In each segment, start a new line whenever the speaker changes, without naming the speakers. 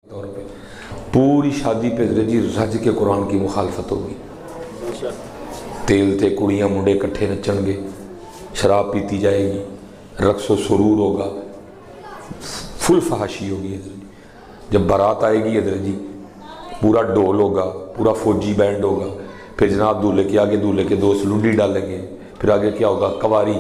طور پہ پوری شادی پہ جی رج کے قرآن کی مخالفت ہوگی. تیل تے کڑیاں منڈے کٹھے نچن گے، شراب پیتی جائے گی، رقص و سرور ہوگا، فل فحاشی ہوگی. حضرت جب بارات آئے گی حضرت جی پورا ڈول ہوگا، پورا فوجی بینڈ ہوگا، پھر جناب دولہے کے آگے دولہے کے دوست لنڈی ڈالیں گے، پھر آگے کیا ہوگا، کواری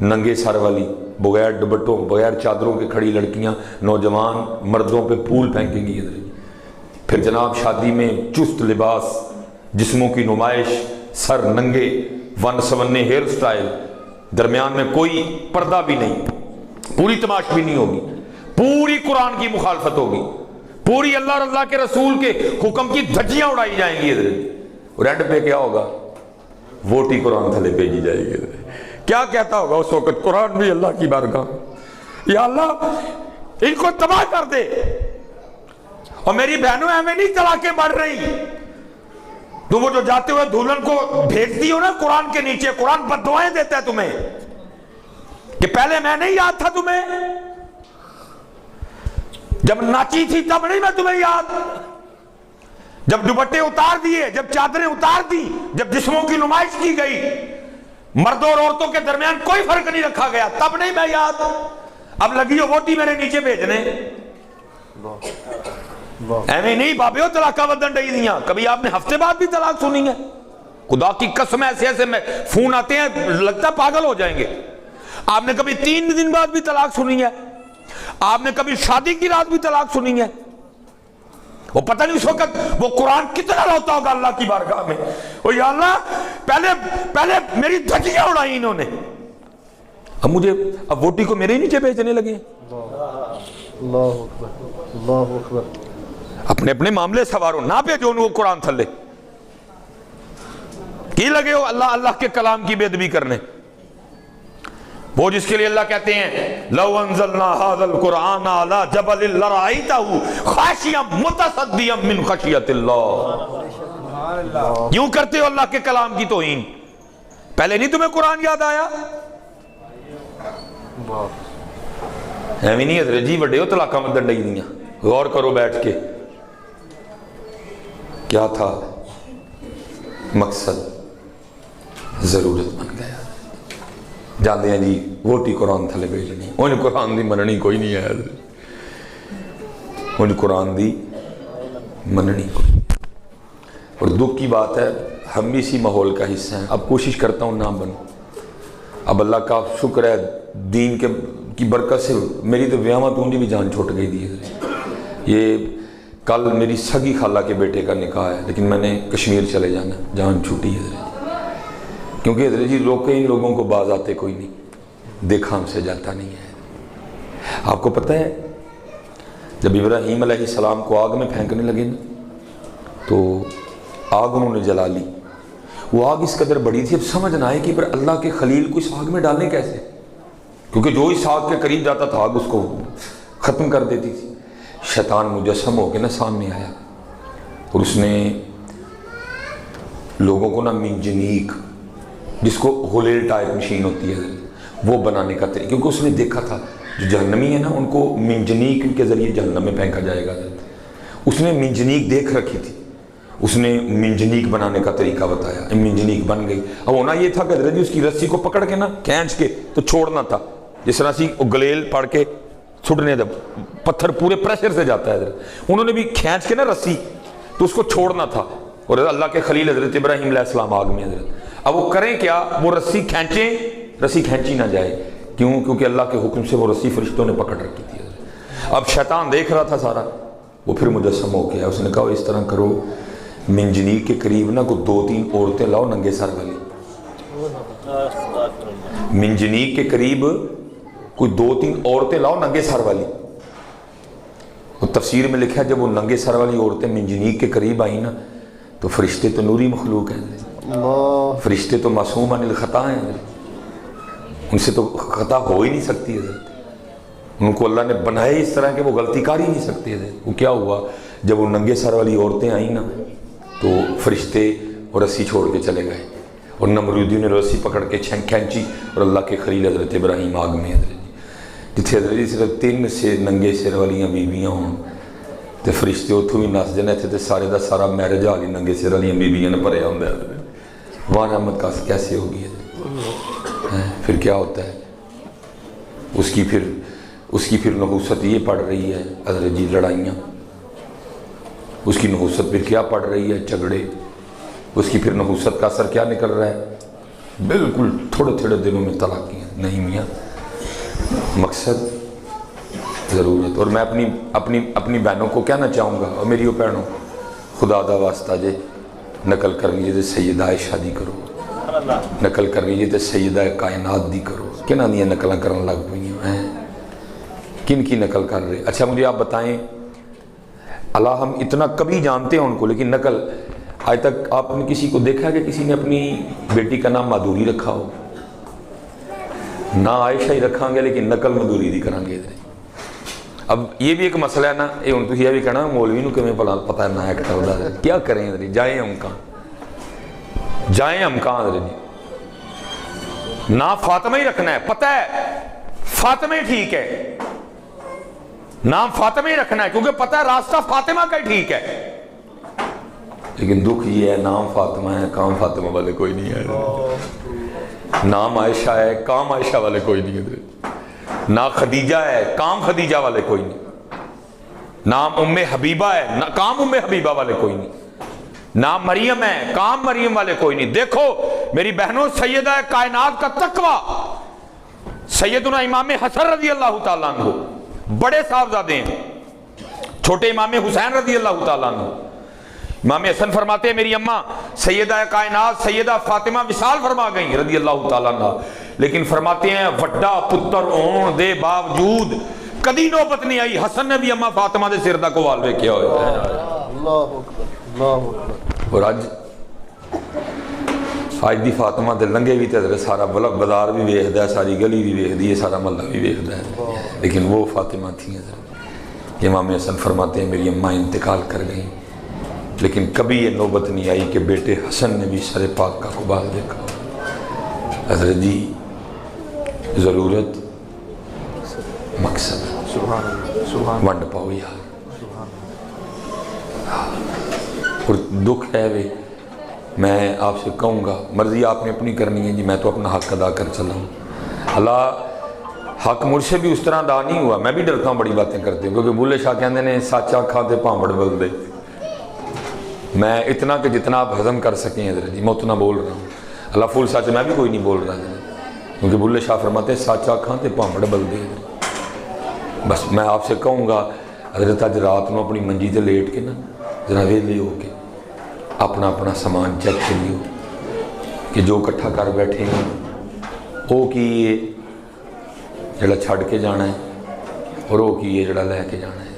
ننگے سر والی بغیر دوپٹوں بغیر چادروں کے کھڑی لڑکیاں نوجوان مردوں پہ پھول پھینکیں گی حضرت. پھر جناب شادی میں چست لباس، جسموں کی نمائش، سر ننگے، ون سونے ہیئر سٹائل، درمیان میں کوئی پردہ بھی نہیں، پوری تماش بھی نہیں ہوگی، پوری قرآن کی مخالفت ہوگی، پوری اللہ اور اللہ کے رسول کے حکم کی دھجیاں اڑائی جائیں گی حضرت. اور اینڈ پہ کیا ہوگا، ووٹی قرآن تھلے بھیجی جائے گی حضرت. کیا کہتا ہوگا اس وقت قرآن بھی اللہ کی بارگاہ، یا اللہ ان کو تباہ کر دے. اور میری بہنوں ہمیں نہیں طلاقیں بڑھ رہی، تم وہ جو جاتے ہوئے دلہن کو بھیجتی ہو نا قرآن کے نیچے، قرآن بددعائیں دیتا ہے تمہیں کہ پہلے میں نہیں یاد تھا تمہیں، جب ناچی تھی تب نہیں میں تمہیں یاد، جب دوپٹے اتار دیے، جب چادریں اتار دی، جب جسموں کی نمائش کی گئی، مردوں اور عورتوں کے درمیان کوئی فرق نہیں رکھا گیا، تب نہیں میں یاد. اب لگی ہو ووٹی میرے نیچے بھیجنے. ایویں نہیں بابے ہو طلاقہ ودن ڈئی دیاں. کبھی آپ نے ہفتے بعد بھی طلاق سنی ہے؟ خدا کی قسم ایسے ایسے میں فون آتے ہیں لگتا پاگل ہو جائیں گے. آپ نے کبھی 3 دن بعد بھی طلاق سنی ہے؟ آپ نے کبھی شادی کی رات بھی طلاق سنی ہے؟ وہ پتہ نہیں اس وقت وہ قرآن کتنا روتا ہوگا اللہ کی بارگاہ میں، او یا اللہ پہلے میری دھجیاں اڑائی انہوں نے، اب مجھے اب ووٹی کو میرے نیچے بھیجنے لگے.
اللہ اکبر اللہ اکبر.
اپنے اپنے معاملے سوارو، نہ بھیجو ان کو قرآن تھلے. کی لگے ہو اللہ کے کلام کی بے ادبی کرنے. وہ جس کے لیے اللہ کہتے ہیں لو انزلنا هذا القرآن على جبل لرأيته خاشعا متصدعا من خشیۃ اللہ. کیوں کرتے ہو اللہ کے کلام کی توہین؟ پہلے نہیں تمہیں قرآن یاد آیا؟ ایویں نہیں حضرت جی وڈے ہو طلاقاں ودن ڈئی دیاں. غور کرو بیٹھ کے کیا تھا مقصد، ضرورت بن گیا. جاندے ہیں جی ووٹی قرآن تھلے بھیجنی، انہیں قرآن دی مننی کوئی نہیں ہے، انہیں قرآن دی مننی کوئی. اور دکھ کی بات ہے ہم بھی اسی ماحول کا حصہ ہیں. اب کوشش کرتا ہوں نہ بنوں. اب اللہ کا شکر ہے دین کی برکت سے میری تو ویاواں تونڈی بھی جان چھوٹ گئی دی ہے. یہ کل میری سگی خالہ کے بیٹے کا نکاح ہے، لیکن میں نے کشمیر چلے جانا، جان چھوٹی ہے کیونکہ حضرت جی ان لوگوں کو باز آتے کوئی نہیں، دیکھا ہم سے جاتا نہیں ہے. آپ کو پتہ ہے جب ابراہیم علیہ السلام کو آگ میں پھینکنے لگے نا تو آگ انہوں نے جلا لی. وہ آگ اس قدر بڑی تھی اب سمجھ نہ آئے کہ پر اللہ کے خلیل کو اس آگ میں ڈالنے کیسے، کیونکہ جو اس آگ کے قریب جاتا تھا آگ اس کو ختم کر دیتی تھی. شیطان مجسم ہو کے نا سامنے آیا اور اس نے لوگوں کو نا منجنیق، جس کو غلیل ٹائپ مشین ہوتی ہے وہ بنانے کا طریقہ، کیونکہ اس نے دیکھا تھا جو جہنمی ہے نا ان کو منجنیق کے ذریعے جہنم میں پھینکا جائے گا. اس نے منجنیق دیکھ رکھی تھی، اس نے منجنیق بنانے کا طریقہ بتایا، منجنیق بن گئی. اب ہونا یہ تھا کہ حضرت جی اس کی رسی کو پکڑ کے نا کھینچ کے تو چھوڑنا تھا، جس طرح سے گلیل پڑ کے چھٹنے جب پتھر پورے پریشر سے جاتا ہے حضرت، انہوں نے بھی کھینچ کے نا رسی تو اس کو چھوڑنا تھا. اور اللہ کے خلیل حضرت ابراہیم علیہ السلام آگ میں حضرت. اب وہ کریں کیا، وہ رسی کھینچیں، رسی کھینچی نہ جائے. کیوں؟ کیونکہ اللہ کے حکم سے وہ رسی فرشتوں نے پکڑ رکھی تھی. اب شیطان دیکھ رہا تھا سارا، وہ پھر مجسم ہو گیا. اس نے کہا اس طرح کرو منجنیق کے قریب نا کوئی 2-3 عورتیں لاؤ ننگے سر والی. منجنیق کے قریب کوئی 2-3 عورتیں لاؤ ننگے سر والی. وہ تفسیر میں لکھا ہے جب وہ ننگے سر والی عورتیں منجنیق کے قریب آئیں نا تو فرشتے تو نوری مخلوق ہیں، فرشتے تو معصوم عن الخطا ہیں، ان سے تو خطا ہو ہی نہیں سکتی ہے. ان کو اللہ نے بنائے اس طرح کہ وہ غلطی کر ہی نہیں سکتے تھے. وہ کیا ہوا جب وہ ننگے سر والی عورتیں آئیں نا تو فرشتے اور رسی چھوڑ کے چلے گئے اور نمرودیوں نے رسی پکڑ کے کھینچی اور اللہ کے خلیل حضرت ابراہیم آگ میں حضرت جتھے حضرت صرف 3 سے ننگے سر والیاں بیویاں ہوں تو فرشتے اتوں بھی نس جانے اتنے تو سارے دا سارا میرج حال ہی ننگے سر والی بیبیاں نے بھریا ہوں وہاں رحمت کیسے ہوگی ہے؟ پھر کیا ہوتا ہے اس کی پھر نحوست یہ پڑ رہی ہے حضرت جی لڑائیاں، اس کی نحوست پھر کیا پڑ رہی ہے جھگڑے، اس کی پھر نحوست کا اثر کیا نکل رہا ہے؟ بالکل تھوڑے تھوڑے دنوں میں طلاقیاں نہیں میاں۔ مقصد ضرورت، اور میں اپنی بہنوں کو کہنا چاہوں گا، اور میری وہ بہنوں خدا دا واسطہ جے نقل کرنی جے سیدہ عائشہ دی کرو، نقل کرنی جے سیدہ کائنات دی کرو، کنہ دیا نقلیں کرن لگ پئی ہیں، کن کی نقل کر رہے؟ اچھا مجھے آپ بتائیں، اللہ ہم اتنا کبھی جانتے ہیں ان کو، لیکن نقل آج تک آپ نے کسی کو دیکھا کہ کسی نے اپنی بیٹی کا نام مادھوری رکھا ہو؟ نہ عائشہ ہی رکھاں گے لیکن نقل مادھوری دی کریں گے۔ اب یہ بھی ایک مسئلہ ہے نا، یہ ہوں تھی یہ بھی کہنا مولوی نو کمیں پتہ ہے نہ ایک ٹردا ہے، کیا کریں ادھر جائیں ہم کہاں ادھر جی، نام فاطمہ ہی رکھنا ہے، پتہ ہے فاطمہ ہی ٹھیک ہے، نام فاطمہ ہی رکھنا ہے کیونکہ پتہ ہے راستہ فاطمہ کا ہی ٹھیک ہے، لیکن دکھ یہ ہے نام فاطمہ ہے کام فاطمہ والے کوئی نہیں ہے، نام عائشہ ہے کام عائشہ والے کوئی نہیں ہے، نہ خدیجہ ہے کام خدیجہ والے کوئی نہیں، نام ام حبیبہ ہے کام ام حبیبہ والے کوئی نہیں، نام مریم ہے کام مریم والے کوئی نہیں۔ دیکھو میری بہنوں، سیدہ کائنات کا تقویٰ سیدنا امام حسن رضی اللہ تعالیٰ عنہ بڑے صاحبزادے ہیں، چھوٹے امام حسین رضی اللہ تعالیٰ عنہ، امام حسن فرماتے ہیں میری اماں سیدہ کائنات سیدہ فاطمہ وصال فرما گئیں رضی اللہ تعالیٰ عنہ، لیکن فرماتے ہیں وڈا پتر ہون دے باوجود کدی نوبت نہیں آئی حسن نے بھی اماں فاطمہ دے سر دا کوال ویکھیا ہوئے ہیں۔
اللہ اکبر اللہ اکبر۔
اور اج دی فاطمہ دے لنگے بھی تے سارا بازار بھی ویکھدا ہے، ساری گلی بھی ویکھدی ہے، سارا محلہ بھی ویکھدا ہے، لیکن وہ فاطمہ تھیں حضرت۔ امام حسن فرماتے ہیں میری اماں انتقال کر گئیں لیکن کبھی یہ نوبت نہیں آئی کہ بیٹے حسن نے بھی سر پاک کا قبال دیکھا۔ حضرت جی ضرورت مقصد
سبحان اللہ سبحان
ونڈ پاؤ یار، اور دکھ ہے وے، میں آپ سے کہوں گا مرضی آپ نے اپنی کرنی ہے جی، میں تو اپنا حق ادا کر چلا ہوں، اللہ حق مجھ سے بھی اس طرح ادا نہیں ہوا، میں بھی ڈرتا ہوں بڑی باتیں کرتے ہوں، کیونکہ بھولے شاہ کہندے نے سچ آکھاں تے بھانبڑ بل دے، میں اتنا کہ جتنا آپ ہضم کر سکیں حضرت جی میں اتنا بول رہا ہوں، اللہ فل سچ میں بھی کوئی نہیں بول رہا حضرت، کیونکہ بھولے شاہ فرماتے ہیں سچ آکھاں تے بھانبڑ بل دے۔ بس میں آپ سے کہوں گا حضرت اج رات میں اپنی منجی تے لیٹ کے نا ذرا ویلے ہو کے اپنا سامان چیک کریو کہ جو کٹھا کر بیٹھے ہیں وہ کی ہے جڑا چھڑ کے جانا ہے اور وہ کی ہے جڑا لے کے جانا ہے۔